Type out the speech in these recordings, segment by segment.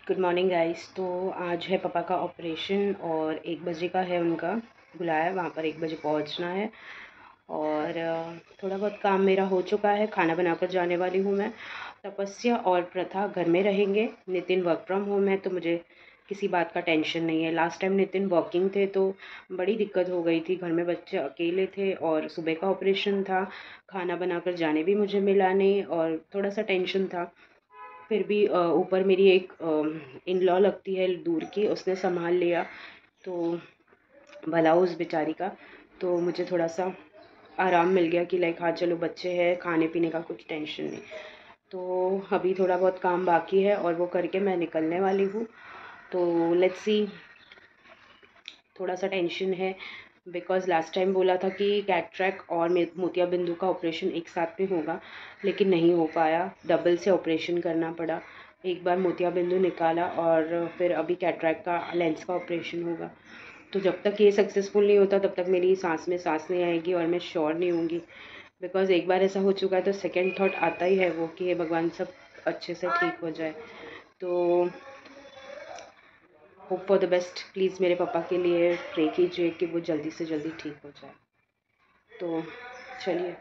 Good morning guys. तो आज है पापा का ऑपरेशन और 1 बजे का है उनका बुलाया, वहाँ पर 1 बजे पहुँचना है। और थोड़ा बहुत काम मेरा हो चुका है, खाना बनाकर जाने वाली हूँ मैं। तपस्या और प्रथा घर में रहेंगे, नितिन वर्क फ्रॉम होम है, तो मुझे किसी बात का टेंशन नहीं है। लास्ट टाइम नितिन वर्किंग थे तो बड़ी दिक्कत हो गई थी, घर में बच्चे अकेले थे और सुबह का ऑपरेशन था, खाना बनाकर जाने भी मुझे मिला नहीं और थोड़ा सा टेंशन था। फिर भी ऊपर मेरी एक इन लॉ लगती है दूर की, उसने संभाल लिया, तो भला उस बेचारी का। तो मुझे थोड़ा सा आराम मिल गया कि लाइक हाँ चलो बच्चे हैं, खाने पीने का कुछ टेंशन नहीं। तो अभी थोड़ा बहुत काम बाकी है और वो करके मैं निकलने वाली हूँ। तो लेट्स सी, थोड़ा सा टेंशन है बिकॉज़ लास्ट टाइम बोला था कि कैटरैक्ट और मोतियाबिंदु का ऑपरेशन एक साथ में होगा, लेकिन नहीं हो पाया, डबल से ऑपरेशन करना पड़ा। एक बार मोतियाबिंदु निकाला और फिर अभी कैटरैक्ट का लेंस का ऑपरेशन होगा। तो जब तक ये सक्सेसफुल नहीं होता तब तक मेरी सांस में सांस नहीं आएगी और मैं श्योर नहीं होंगी, बिकॉज़ एक बार ऐसा हो चुका है तो सेकेंड थॉट आता ही है वो कि हे भगवान सब अच्छे से ठीक हो जाए। तो hope for the best, please मेरे पापा के लिए प्रे कीजिए कि वो जल्दी से जल्दी ठीक हो जाए। तो चलिए,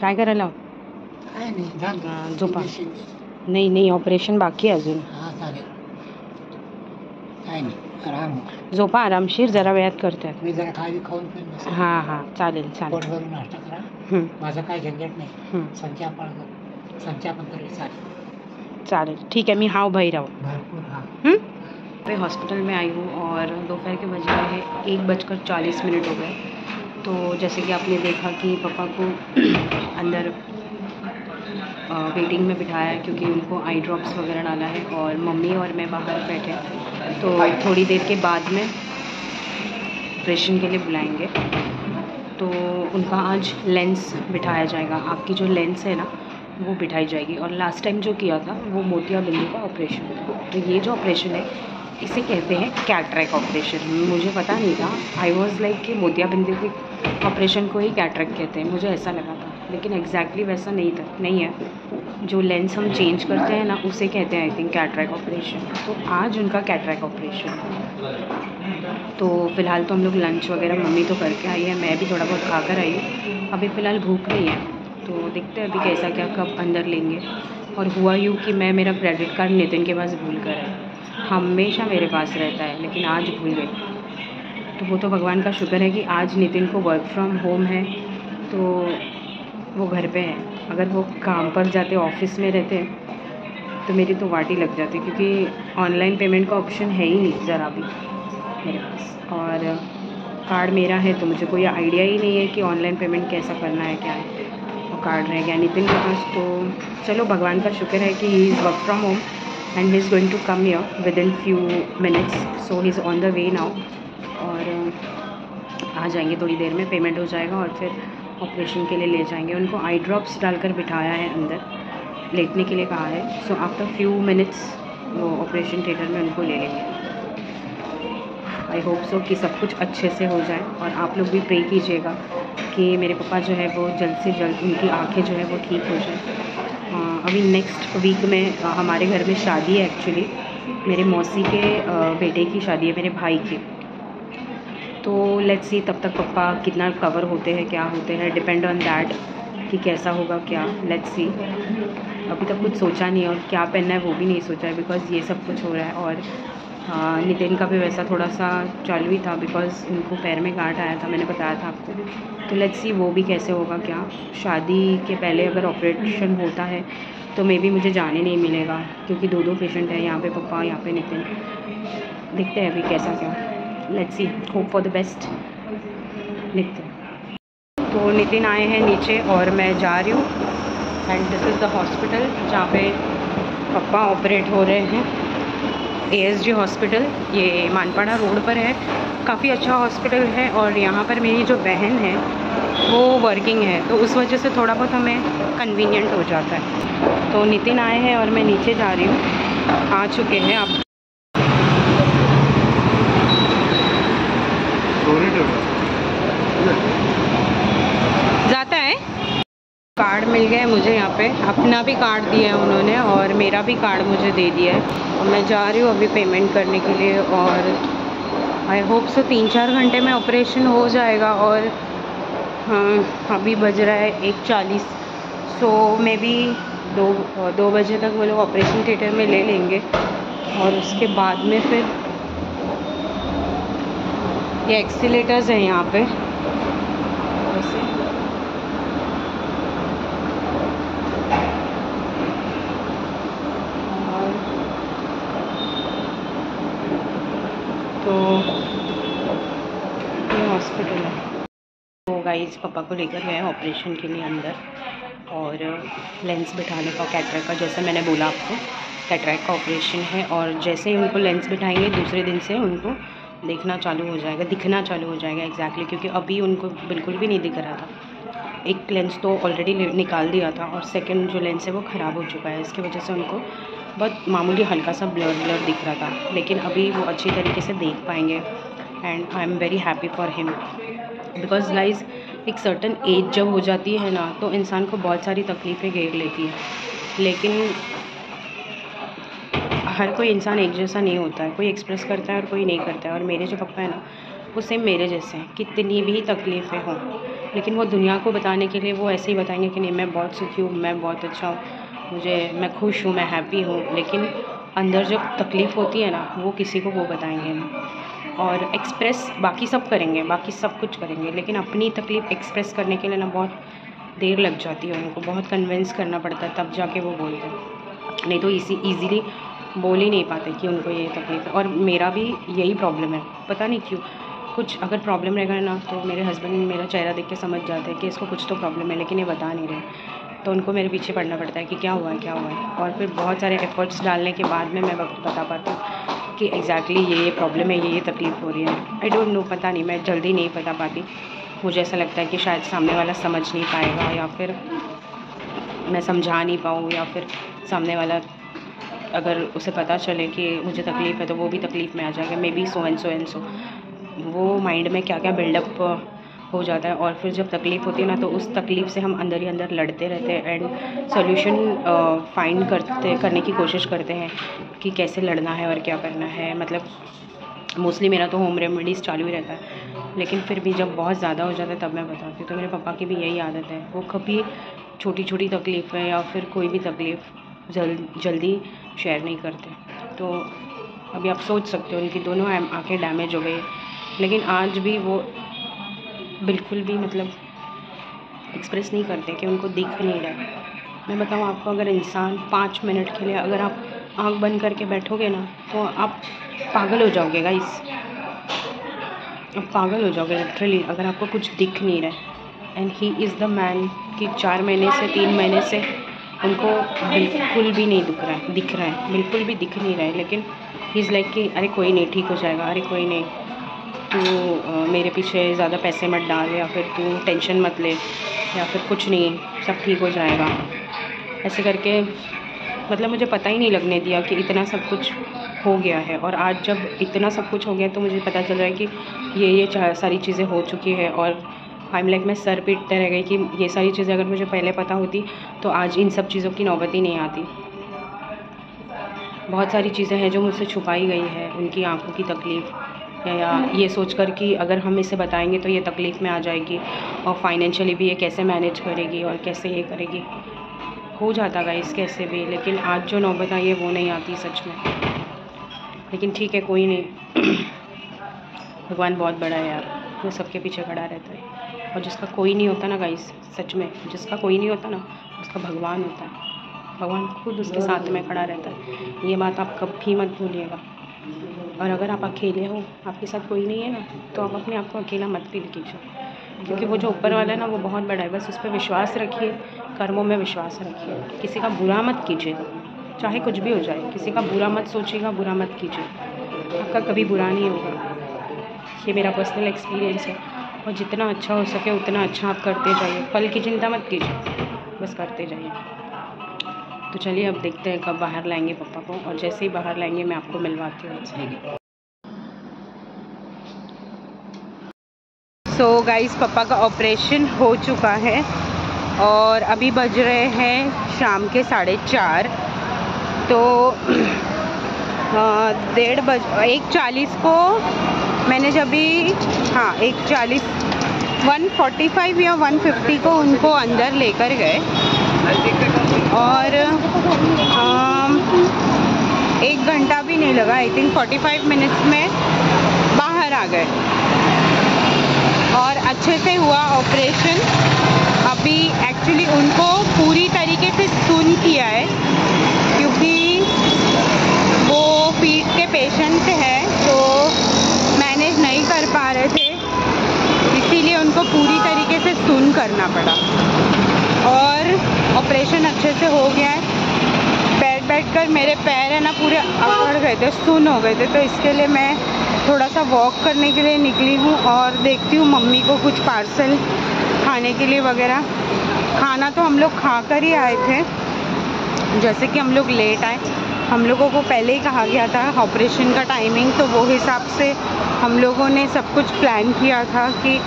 काय करायला काय नाही झालं झोपा. इंजेक्शन नाही नाही, ऑपरेशन बाकी आहे अजून. हा चालेल काय नाही आराम झोपा आरामशीर, जरा वेळात करतात. मी जरा खाली खाऊन पण बस हां हां, चालेल पोट चालेल. भरून नाश्ता करा हं, माझं काय झंझट नाही हं, संचापन तरी चालेल चालेल ठीक है, मैं हाँ भैरव. भरपूर हा मैं हॉस्पिटल में आई हूँ और दोपहर के बज रहे हैं 1:40 हो गए। तो जैसे कि आपने देखा कि पापा को अंदर वेटिंग में बिठाया है क्योंकि उनको आई ड्रॉप्स वगैरह डाला है और मम्मी और मैं बाहर बैठे हैं। तो थोड़ी देर के बाद में ऑपरेशन के लिए बुलाएंगे, तो उनका आज लेंस बिठाया जाएगा। आपकी जो लेंस है ना वो बिठाई जाएगी। और लास्ट टाइम जो किया था वो मोतियाबिंदु का ऑपरेशन था। तो ये जो ऑपरेशन है इसे कहते हैं कैटरैक्ट ऑपरेशन। मुझे पता नहीं था, आई वॉज लाइक कि मोतियाबिंदु के ऑपरेशन को ही कैटरैक्ट कहते हैं, मुझे ऐसा लगा था, लेकिन एग्जैक्टली वैसा नहीं है। जो लेंस हम चेंज करते हैं ना उसे कहते हैं आई थिंक कैटरैक्ट ऑपरेशन। तो आज उनका कैटरैक्ट ऑपरेशन। तो फ़िलहाल तो हम लोग लंच वगैरह मम्मी तो करके आई है, मैं भी थोड़ा बहुत खा कर आई हूँ। अभी फ़िलहाल भूख नहीं है, तो देखते हैं अभी कैसा क्या कब अंदर लेंगे। और हुआ यूँ कि मैं मेरा क्रेडिट कार्ड नितिन के पास भूल कर आई। हमेशा मेरे पास रहता है लेकिन आज भूल गई। तो वो तो भगवान का शुक्र है कि आज नितिन को वर्क फ्रॉम होम है तो वो घर पे है। अगर वो काम पर जाते, ऑफिस में रहते, तो मेरी तो वाटी लग जाती, क्योंकि ऑनलाइन पेमेंट का ऑप्शन है ही नहीं ज़रा भी मेरे पास। और कार्ड मेरा है तो मुझे कोई आइडिया ही नहीं है कि ऑनलाइन पेमेंट कैसा करना है, क्या है। वो कार्ड रह गया नितिन के पास। तो चलो भगवान का शुक्र है कि he is work from home and he is going to come here within few minutes, so he is on the way now. और आ जाएंगे थोड़ी देर में, पेमेंट हो जाएगा और फिर ऑपरेशन के लिए ले जाएंगे। उनको आई ड्रॉप्स डालकर बिठाया है, अंदर लेटने के लिए कहा है। सो आफ्टर फ्यू मिनट्स वो ऑपरेशन थिएटर में उनको ले लेंगे। आई होप सो कि सब कुछ अच्छे से हो जाए। और आप लोग भी प्रे कीजिएगा कि मेरे पापा जो है वो जल्द से जल्द, उनकी आँखें जो है वो ठीक हो जाए। अभी नेक्स्ट वीक में हमारे घर में शादी है एक्चुअली, मेरे मौसी के बेटे की शादी है, मेरे भाई की। तो लेट्स सी तब तक पापा कितना कवर होते हैं, क्या होते हैं, डिपेंड ऑन दैट कि कैसा होगा क्या। लेट्स सी, अभी तक कुछ सोचा नहीं है और क्या पहनना है वो भी नहीं सोचा है, बिकॉज़ ये सब कुछ हो रहा है। और नितिन का भी वैसा थोड़ा सा चालू ही था, बिकॉज़ उनको पैर में गांठ आया था, मैंने बताया था आपको। तो लेट्स सी वो भी कैसे होगा क्या। शादी के पहले अगर ऑपरेशन होता है तो मे बी मुझे जाने नहीं मिलेगा, क्योंकि दो पेशेंट हैं, यहाँ पे पापा, यहाँ पे नितिन। देखते हैं अभी कैसा क्या। Let's see, hope for the best. देखते हैं। तो नितिन आए हैं नीचे और मैं जा रही हूँ and this is the hospital जहाँ पे पापा ऑपरेट हो रहे हैं। ASG हॉस्पिटल, ये मानपाड़ा रोड पर है। काफ़ी अच्छा हॉस्पिटल है और यहाँ पर मेरी जो बहन है वो वर्किंग है, तो उस वजह से थोड़ा बहुत हमें कन्वीनियंट हो जाता है। तो नितिन आए हैं और मैं नीचे जा रही हूँ, आ चुके हैं आप। जाता है कार्ड मिल गया है मुझे यहाँ पे, अपना भी कार्ड दिया है उन्होंने और मेरा भी कार्ड मुझे दे दिया है और मैं जा रही हूँ अभी पेमेंट करने के लिए। और आई होप सो 3-4 घंटे में ऑपरेशन हो जाएगा। और हाँ, अभी बज रहा है 1:40, सो मे बी 2 बजे तक वो लोग ऑपरेशन थिएटर में ले लेंगे और उसके बाद में फिर ये एक्सीलेटर्स हैं यहाँ पे ऐसे। तो ये हॉस्पिटल है। तो गाइस पापा को लेकर गए ऑपरेशन के लिए अंदर और लेंस बिठाने का, कैटरेक्ट का, जैसे मैंने बोला आपको कैटरेक्ट का ऑपरेशन है। और जैसे ही उनको लेंस बिठाएंगे दूसरे दिन से उनको देखना चालू हो जाएगा, दिखना चालू हो जाएगा एग्जैक्टली, क्योंकि अभी उनको बिल्कुल भी नहीं दिख रहा था। एक लेंस तो ऑलरेडी निकाल दिया था और सेकंड जो लेंस है वो ख़राब हो चुका है, इसकी वजह से उनको बहुत मामूली हल्का सा ब्लर दिख रहा था, लेकिन अभी वो अच्छी तरीके से देख पाएंगे। And I am very happy for him because guys एक सर्टन एज जब हो जाती है ना तो इंसान को बहुत सारी तकलीफ़ें घेर लेती है, लेकिन हर कोई इंसान एक जैसा नहीं होता है, कोई एक्सप्रेस करता है और कोई नहीं करता है। और मेरे जो पापा हैं ना वो सेम मेरे जैसे हैं, कितनी भी तकलीफ़ें हों लेकिन वो दुनिया को बताने के लिए वो ऐसे ही बताएंगे कि नहीं मैं बहुत सुखी हूँ, मैं बहुत अच्छा हूँ, मैं खुश हूँ, मैं हैप्पी हूँ। लेकिन अंदर जब तकलीफ़ होती है ना वो किसी को वो बताएंगे नहीं। और एक्सप्रेस बाकी सब करेंगे, बाकी सब कुछ करेंगे, लेकिन अपनी तकलीफ़ एक्सप्रेस करने के लिए ना बहुत देर लग जाती है, उनको बहुत कन्विंस करना पड़ता है तब जाके वो बोलते हैं, नहीं तो ईज़िली बोल ही नहीं पाते कि उनको ये तकलीफ़ है। और मेरा भी यही प्रॉब्लम है, पता नहीं क्यों, कुछ अगर प्रॉब्लम रहेगा ना तो मेरे हस्बैंड मेरा चेहरा देख के समझ जाते हैं कि इसको कुछ तो प्रॉब्लम है, लेकिन ये बता नहीं रहे, तो उनको मेरे पीछे पड़ना पड़ता है कि क्या हुआ है क्या हुआ है। और फिर बहुत सारे एफ़र्ट्स डालने के बाद में मैं बता पाती हूँ कि एग्जैक्टली ये प्रॉब्लम है, ये तकलीफ़ हो रही है। आई डोंट नो, पता नहीं, मैं जल्दी नहीं बता पाती। मुझे ऐसा लगता है कि शायद सामने वाला समझ नहीं पाएगा या फिर मैं समझा नहीं पाऊँ, या फिर सामने वाला अगर उसे पता चले कि मुझे तकलीफ़ है तो वो भी तकलीफ़ में आ जाएगा, may be so and so. वो माइंड में क्या क्या बिल्डअप हो जाता है और फिर जब तकलीफ़ होती है ना तो उस तकलीफ़ से हम अंदर ही अंदर लड़ते रहते हैं एंड सोल्यूशन फाइंड करने की कोशिश करते हैं कि कैसे लड़ना है और क्या करना है। मतलब मोस्टली मेरा तो होम रेमेडीज़ चालू ही रहता है, लेकिन फिर भी जब बहुत ज़्यादा हो जाता है तब मैं बताती हूँ। तो मेरे पापा की भी यही आदत है, वो कभी छोटी छोटी तकलीफ़ें या फिर कोई भी तकलीफ़ जल्दी शेयर नहीं करते। तो अभी आप सोच सकते हो उनकी दोनों आँखें डैमेज हो गई, लेकिन आज भी वो बिल्कुल भी मतलब एक्सप्रेस नहीं करते कि उनको दिख नहीं रहा है। मैं बताऊँ आपको, अगर इंसान 5 मिनट के लिए अगर आप आँख बंद करके बैठोगे ना तो आप पागल हो जाओगे गाइस, आप पागल हो जाओगे लिटरली, अगर आपको कुछ दिख नहीं रहा है। And he is the man कि 4 महीने से 3 महीने से उनको बिल्कुल भी नहीं दिख रहा है, बिल्कुल भी दिख नहीं रहा है, लेकिन ही इज़ लाइक कि अरे कोई नहीं, ठीक हो जाएगा, अरे कोई नहीं, तू मेरे पीछे ज़्यादा पैसे मत डाल, या फिर तू टेंशन मत ले, या फिर कुछ नहीं, सब ठीक हो जाएगा, ऐसे करके मतलब मुझे पता ही नहीं लगने दिया कि इतना सब कुछ हो गया है। और आज जब इतना सब कुछ हो गया तो मुझे पता चल रहा है कि ये सारी चीज़ें हो चुकी है। और आई एम लाइक मैं सर पीटते रह गई कि ये सारी चीज़ें अगर मुझे पहले पता होती तो आज इन सब चीज़ों की नौबत ही नहीं आती। बहुत सारी चीज़ें हैं जो मुझसे छुपाई गई है, उनकी आंखों की तकलीफ़, या ये सोचकर कि अगर हम इसे बताएंगे तो ये तकलीफ़ में आ जाएगी और फाइनेंशियली भी ये कैसे मैनेज करेगी और कैसे ये करेगी, हो जाता गाइस कैसे भी। लेकिन आज जो नौबत आई है वो नहीं आती सच में, लेकिन ठीक है कोई नहीं, भगवान बहुत बड़ा है यार, वो सबके पीछे खड़ा रहता है। और जिसका कोई नहीं होता ना गाइस, सच में जिसका कोई नहीं होता ना उसका भगवान होता है, भगवान खुद उसके साथ में खड़ा रहता है, ये बात आप कभी मत भूलिएगा। और अगर आप अकेले हो, आपके साथ कोई नहीं है ना, तो आप अपने आप को अकेला मत फील कीजिए, क्योंकि वो जो ऊपर वाला है ना वो बहुत बड़ा है। बस उस पर विश्वास रखिए, कर्मों में विश्वास रखिए, किसी का बुरा मत कीजिए, चाहे कुछ भी हो जाए, किसी का बुरा मत सोचिएगा, बुरा मत कीजिए, आपका कभी बुरा नहीं होगा। ये मेरा पर्सनल एक्सपीरियंस है। और जितना अच्छा हो सके उतना अच्छा आप करते जाइए, फल की चिंता मत कीजिए, बस करते जाइए। तो चलिए अब देखते हैं कब बाहर लाएंगे पापा को, और जैसे ही बाहर लाएंगे मैं आपको मिलवाती हूँ। सो गाइस पापा का ऑपरेशन हो चुका है और अभी बज रहे हैं शाम के 4:30। तो 1:40 को मैंने जब भी 1:40 1:45 या 1:50 को उनको अंदर लेकर गए और 1 घंटा भी नहीं लगा, आई थिंक 45 मिनट्स में बाहर आ गए और अच्छे से हुआ ऑपरेशन। अभी एक्चुअली उनको पूरी तरीके से सुन किया है क्योंकि वो फीट के पेशेंट है तो मैनेज नहीं कर पा रहे थे, इसीलिए उनको पूरी तरीके से सुन करना पड़ा और ऑपरेशन अच्छे से हो गया है। बैठकर मेरे पैर है ना पूरे अकड़ गए थे, सुन हो गए थे, तो इसके लिए मैं थोड़ा सा वॉक करने के लिए निकली हूँ और देखती हूँ मम्मी को कुछ पार्सल खाने के लिए वगैरह। खाना तो हम लोग खा कर ही आए थे, जैसे कि हम लोग लेट आए, हम लोगों को पहले ही कहा गया था ऑपरेशन का टाइमिंग, तो वो हिसाब से हम लोगों ने सब कुछ प्लान किया था कि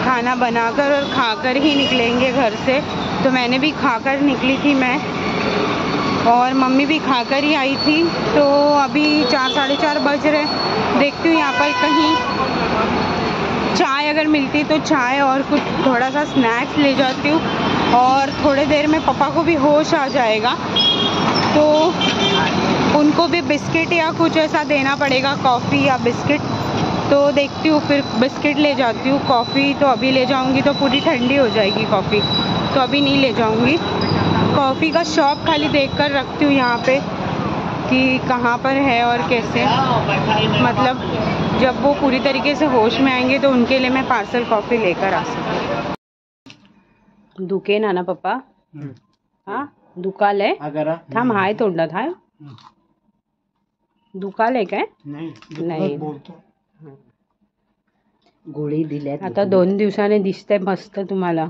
खाना बनाकर और खाकर ही निकलेंगे घर से। तो मैंने भी खाकर निकली थी मैं और मम्मी भी खाकर ही आई थी। तो अभी 4 साढ़े 4 बज रहे, देखती हूँ यहाँ पर कहीं चाय अगर मिलती तो चाय और कुछ थोड़ा सा स्नैक्स ले जाती हूँ और थोड़ी देर में पापा को भी होश आ जाएगा तो उनको भी बिस्किट या कुछ ऐसा देना पड़ेगा, कॉफ़ी या बिस्किट। तो देखती हूँ फिर बिस्किट ले जाती हूँ। कॉफ़ी तो अभी ले जाऊँगी तो पूरी ठंडी हो जाएगी कॉफ़ी, तो अभी नहीं ले जाऊँगी। कॉफ़ी का शॉप खाली देख कर रखती हूँ यहाँ पे कि कहाँ पर है और कैसे, मतलब जब वो पूरी तरीके से होश में आएंगे तो उनके लिए मैं पार्सल कॉफ़ी लेकर आ सकूँ। दुखे ना पप्पा? हाँ दुखालय थांब, हाय तोंडात हाय दुखालय काय? नाही गोळी दिल्यात आता 2 दिवसाने दिसतंय मस्त तुम्हाला।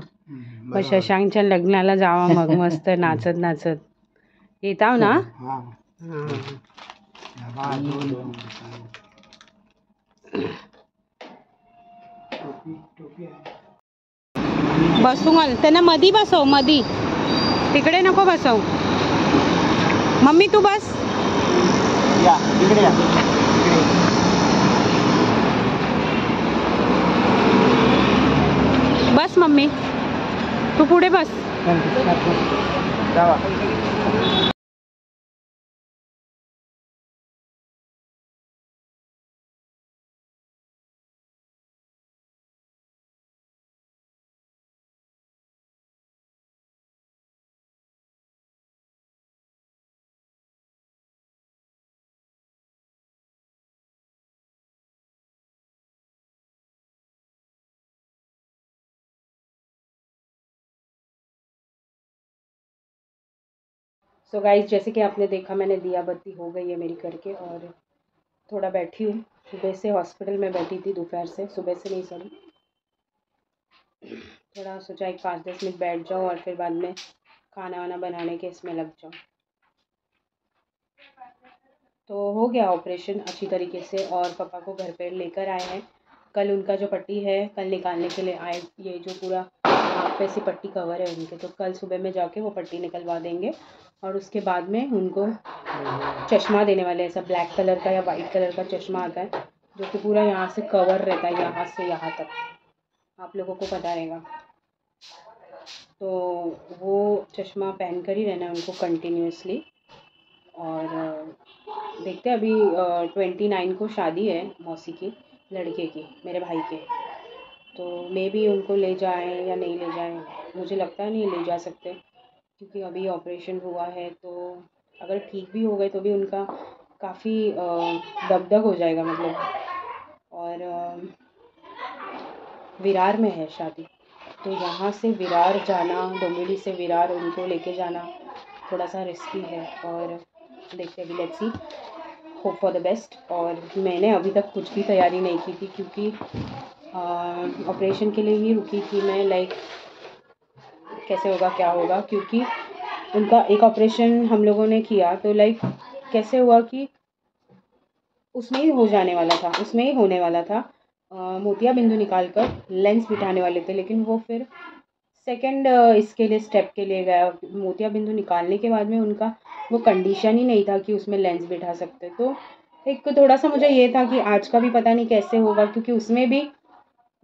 मग शशांकच्या लग्नाला जावा मग मस्त नाचत नाचत येताव ना। बसू घाल त्यांना, मधी बसव, मधी, तिकडे नको बसव। मम्मी तू बस, या इकडे या, बस मम्मी तू पुढे बस। जावा। सो गाइस, जैसे कि आपने देखा मैंने दिया बत्ती हो गई है मेरी करके और थोड़ा बैठी हूँ। सुबह से हॉस्पिटल में बैठी थी, दोपहर से, सुबह से नहीं सॉरी, थोड़ा सोचा एक 5-10 मिनट बैठ जाऊँ और फिर बाद में खाना वाना बनाने के इसमें लग जाऊँ। तो हो गया ऑपरेशन अच्छी तरीके से और पापा को घर पे लेकर आए हैं। कल उनका जो पट्टी है कल निकालने के लिए आए, ये जो पूरा आँख पे से पट्टी कवर है उनके, तो कल सुबह में जाके वो पट्टी निकलवा देंगे और उसके बाद में उनको चश्मा देने वाले, ऐसा ब्लैक कलर का या वाइट कलर का चश्मा आता है जो कि पूरा यहाँ से कवर रहता है, यहाँ से यहाँ तक, आप लोगों को पता रहेगा। तो वो चश्मा पहन कर ही रहना है उनको कंटिन्यूसली। और देखते हैं, अभी 29 को शादी है मौसी की लड़के की, मेरे भाई के, तो मे भी उनको ले जाएं या नहीं ले जाएं, मुझे लगता है नहीं ले जा सकते क्योंकि अभी ऑपरेशन हुआ है। तो अगर ठीक भी हो गए तो भी उनका काफ़ी दगदग हो जाएगा मतलब। और विरार में है शादी, तो यहाँ से विरार जाना, डोंबिवली से विरार उनको लेके जाना थोड़ा सा रिस्की है। और देखते हैं, let's see, hope for the best. और मैंने अभी तक कुछ भी तैयारी नहीं की थी क्योंकि ऑपरेशन के लिए ही रुकी थी मैं, लाइक कैसे होगा क्या होगा, क्योंकि उनका एक ऑपरेशन हम लोगों ने किया तो लाइक कैसे हुआ कि उसमें ही हो जाने वाला था, उसमें ही होने वाला था, मोतिया बिंदु निकाल कर लेंस बिठाने वाले थे, लेकिन वो फिर सेकंड इसके लिए स्टेप के लिए गया, मोतिया बिंदु निकालने के बाद में उनका वो कंडीशन ही नहीं था कि उसमें लेंस बिठा सकते। तो एक थोड़ा सा मुझे ये था कि आज का भी पता नहीं कैसे होगा, क्योंकि उसमें भी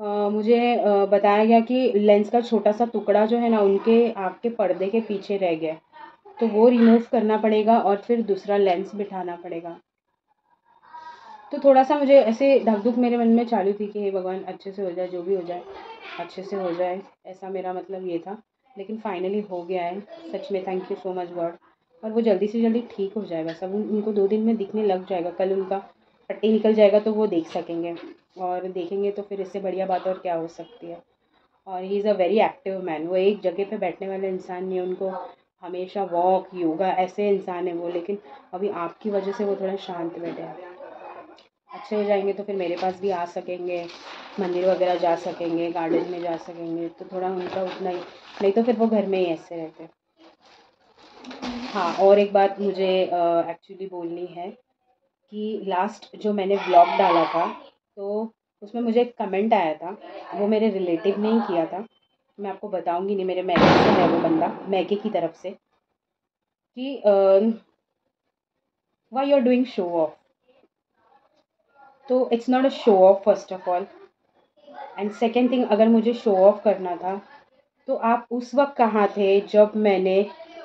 मुझे बताया गया कि लेंस का छोटा सा टुकड़ा जो है ना उनके आँख के पर्दे के पीछे रह गया, तो वो रिमूव करना पड़ेगा और फिर दूसरा लेंस बिठाना पड़ेगा। तो थोड़ा सा मुझे ऐसे धक धुक मेरे मन में चालू थी कि हे भगवान अच्छे से हो जाए, जो भी हो जाए अच्छे से हो जाए, ऐसा मेरा मतलब ये था। लेकिन फाइनली हो गया है, सच में thank you so much God. और वो जल्दी से जल्दी ठीक हो जाएगा सब, उनको 2 दिन में दिखने लग जाएगा। कल उनका पट्टी निकल जाएगा तो वो देख सकेंगे, और देखेंगे तो फिर इससे बढ़िया बात और क्या हो सकती है। और he is a very active man, वो एक जगह पे बैठने वाले इंसान नहीं है, उनको हमेशा वॉक योगा ऐसे इंसान है वो। लेकिन अभी आपकी वजह से वो थोड़ा शांत बैठे हैं। अच्छे हो जाएंगे तो फिर मेरे पास भी आ सकेंगे, मंदिर वगैरह जा सकेंगे, गार्डन में जा सकेंगे, तो थोड़ा उनका उतना ही, नहीं तो फिर वो घर में ही ऐसे रहते। हाँ, और एक बात मुझे एक्चुअली बोलनी है कि लास्ट जो मैंने व्लॉग डाला था तो उसमें मुझे एक कमेंट आया था, वो मेरे रिलेटिव ने ही किया था, मैं आपको बताऊंगी नहीं, मेरे मैके से है वो बंदा, मैके की तरफ से, कि why you are doing show off. So it's not a show off first of all, and second thing, अगर मुझे शो ऑफ करना था तो आप उस वक्त कहाँ थे जब मैंने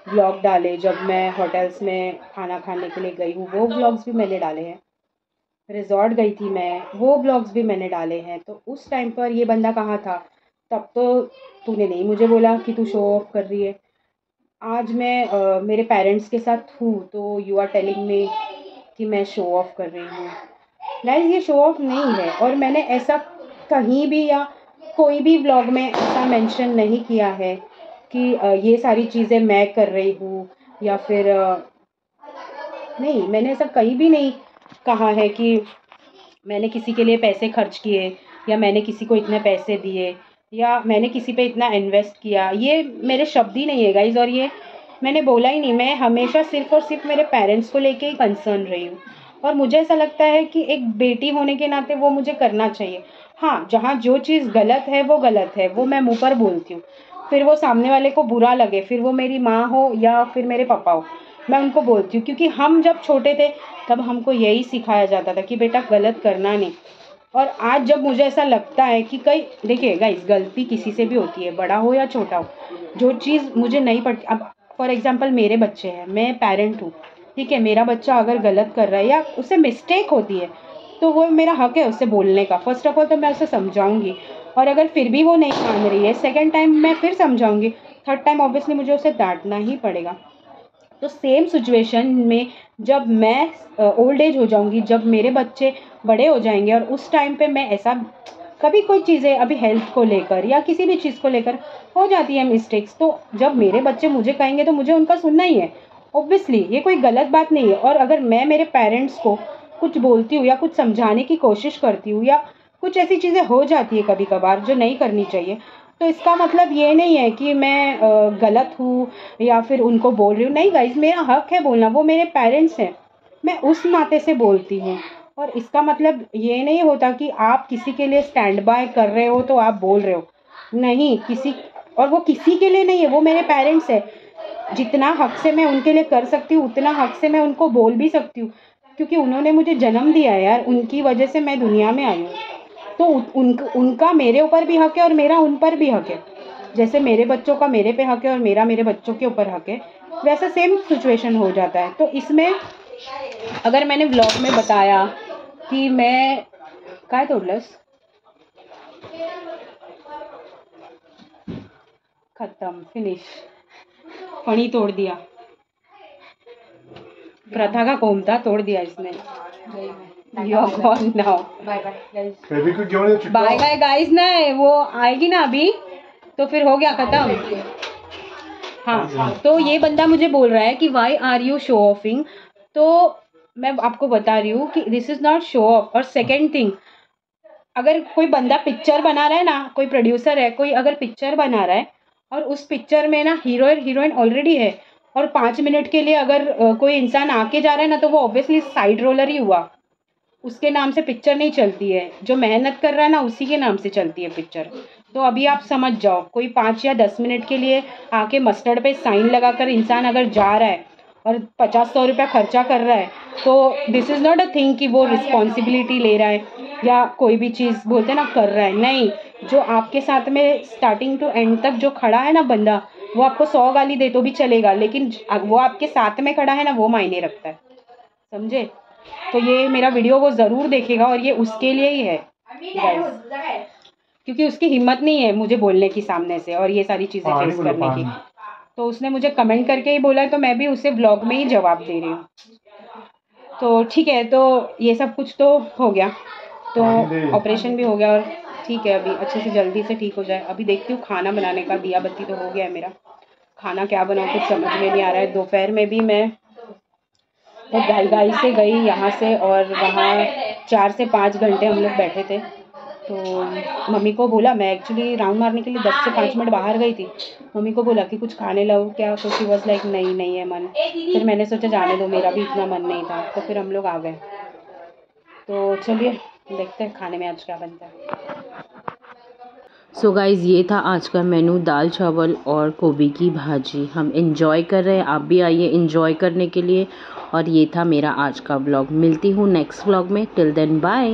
व्लॉग डाले, जब मैं होटल्स में खाना खाने के लिए गई हूँ, वो व्लॉग्स भी मैंने डाले हैं। रिजॉर्ट गई थी मैं, वो व्लॉग्स भी मैंने डाले हैं। तो उस टाइम पर ये बंदा कहाँ था? तब तो तूने नहीं मुझे बोला कि तू शो ऑफ कर रही है। आज मैं मेरे पेरेंट्स के साथ हूँ तो यू आर टेलिंग मी कि मैं शो ऑफ कर रही हूँ। गाइस, ये शो ऑफ नहीं है, और मैंने ऐसा कहीं भी या कोई भी व्लॉग में ऐसा मेंशन नहीं किया है कि ये सारी चीज़ें मैं कर रही हूँ, या फिर नहीं, मैंने ऐसा कहीं भी नहीं कहा है कि मैंने किसी के लिए पैसे खर्च किए, या मैंने किसी को इतने पैसे दिए, या मैंने किसी पे इतना इन्वेस्ट किया। ये मेरे शब्द ही नहीं है गाइज, और ये मैंने बोला ही नहीं। मैं हमेशा सिर्फ और सिर्फ मेरे पेरेंट्स को लेके ही कंसर्न रही हूँ, और मुझे ऐसा लगता है कि एक बेटी होने के नाते वो मुझे करना चाहिए। हाँ, जहाँ जो चीज़ गलत है वो गलत है, वो मैं मुँह पर बोलती हूँ, फिर वो सामने वाले को बुरा लगे, फिर वो मेरी माँ हो या फिर मेरे पापा हो, मैं उनको बोलती हूँ। क्योंकि हम जब छोटे थे तब हमको यही सिखाया जाता था कि बेटा गलत करना नहीं। और आज जब मुझे ऐसा लगता है कि कई, देखिए गाइस, गलती किसी से भी होती है, बड़ा हो या छोटा हो। जो चीज़ मुझे नहीं पड़ती, अब फॉर एग्जांपल मेरे बच्चे हैं, मैं पेरेंट हूँ, ठीक है, मेरा बच्चा अगर गलत कर रहा है या उससे मिस्टेक होती है तो वो मेरा हक है उससे बोलने का। फर्स्ट ऑफ ऑल तो मैं उसे समझाऊंगी, और अगर फिर भी वो नहीं मान रही है, सेकेंड टाइम मैं फिर समझाऊंगी, थर्ड टाइम ऑब्वियसली मुझे उसे डांटना ही पड़ेगा। तो सेम सिचुएशन में जब मैं ओल्ड एज हो जाऊंगी, जब मेरे बच्चे बड़े हो जाएंगे, और उस टाइम पे मैं ऐसा कभी कोई चीज़ें, अभी हेल्थ को लेकर या किसी भी चीज़ को लेकर हो जाती है मिस्टेक्स, तो जब मेरे बच्चे मुझे कहेंगे तो मुझे उनका सुनना ही है। ऑब्वियसली ये कोई गलत बात नहीं है। और अगर मैं मेरे पेरेंट्स को कुछ बोलती हूँ या कुछ समझाने की कोशिश करती हूँ, या कुछ ऐसी चीज़ें हो जाती है कभी कभार जो नहीं करनी चाहिए, तो इसका मतलब ये नहीं है कि मैं गलत हूँ या फिर उनको बोल रही हूँ। नहीं गाइज, मेरा हक है बोलना, वो मेरे पेरेंट्स हैं, मैं उस नाते से बोलती हूँ। और इसका मतलब ये नहीं होता कि आप किसी के लिए स्टैंड बाय कर रहे हो तो आप बोल रहे हो, नहीं, किसी, और वो किसी के लिए नहीं है, वो मेरे पेरेंट्स है। जितना हक से मैं उनके लिए कर सकती हूँ उतना हक से मैं उनको बोल भी सकती हूँ, क्योंकि उन्होंने मुझे जन्म दिया है यार, उनकी वजह से मैं दुनिया में आई हूँ। तो उनका मेरे ऊपर भी हक है और मेरा उन पर भी हक है। जैसे मेरे बच्चों का मेरे पे हक है और मेरा मेरे बच्चों के ऊपर हक है, वैसा सेम सिचुएशन हो जाता है। तो इसमें अगर मैंने व्लॉग में बताया कि मैं काय तोडलंस, खत्म, फिनिश, फणी तोड़ दिया, प्रथा का कोमता तोड़ दिया इसने। You are gone now, bye bye bye bye guys. ना वो आएगी ना अभी तो फिर हो गया खत्म। हाँ, तो ये बंदा मुझे बोल रहा है कि वाई आर यू शो ऑफिंग, तो मैं आपको बता रही हूँ कि this is not show off. और सेकेंड थिंग, अगर कोई बंदा पिक्चर बना रहा है ना, कोई प्रोड्यूसर है, कोई अगर पिक्चर बना रहा है और उस पिक्चर में ना हीरोइन ऑलरेडी है, और 5 मिनट के लिए अगर कोई इंसान आके जा रहा है ना, तो वो ऑब्वियसली साइड रोलर ही हुआ, उसके नाम से पिक्चर नहीं चलती है। जो मेहनत कर रहा है ना उसी के नाम से चलती है पिक्चर। तो अभी आप समझ जाओ, कोई 5 या 10 मिनट के लिए आके मस्टर्ड पे साइन लगाकर इंसान अगर जा रहा है और 50-100 रुपया खर्चा कर रहा है, तो this is not a thing कि वो रिस्पॉन्सिबिलिटी ले रहा है या कोई भी चीज़ बोलते ना कर रहा है। नहीं, जो आपके साथ में स्टार्टिंग टू एंड तक जो खड़ा है ना बंदा, वो आपको 100 गाली दे तो भी चलेगा, लेकिन वो आपके साथ में खड़ा है ना, वो मायने रखता है, समझे। तो ये मेरा वीडियो वो ज़रूर देखेगा और ये उसके लिए ही है गाइस, क्योंकि उसकी हिम्मत नहीं है मुझे बोलने की सामने से और ये सारी चीज़ें फेस करने की। तो उसने मुझे कमेंट करके ही बोला है, तो मैं भी उसे व्लॉग में ही जवाब दे रही हूँ। तो ठीक है, तो ये सब कुछ तो हो गया, तो ऑपरेशन भी हो गया और ठीक है, अभी अच्छे से जल्दी से ठीक हो जाए। अभी देखती हूँ खाना बनाने का, दिया बत्ती तो हो गया है मेरा, खाना क्या बनाऊँ कुछ समझ में नहीं आ रहा है। दोपहर में भी मैं गाई से गई यहाँ से, और वहाँ 4 से 5 घंटे हम लोग बैठे थे। तो मम्मी को बोला, मैं एक्चुअली राउंड मारने के लिए 10 से 5 मिनट बाहर गई थी, मम्मी को बोला कि कुछ खाने लाओ क्या, तो शी वॉज लाइक नहीं है मन। फिर मैंने सोचा जाने दो, मेरा भी इतना मन नहीं था, तो फिर हम लोग आ गए। तो चलिए देखते हैं खाने में आज क्या बनता है। सो गाइज़, ये था आज का मेनू, दाल चावल और गोभी की भाजी। हम इंजॉय कर रहे हैं, आप भी आइए इंजॉय करने के लिए। और ये था मेरा आज का व्लॉग। मिलती हूँ नेक्स्ट व्लॉग में, टिल देन बाय।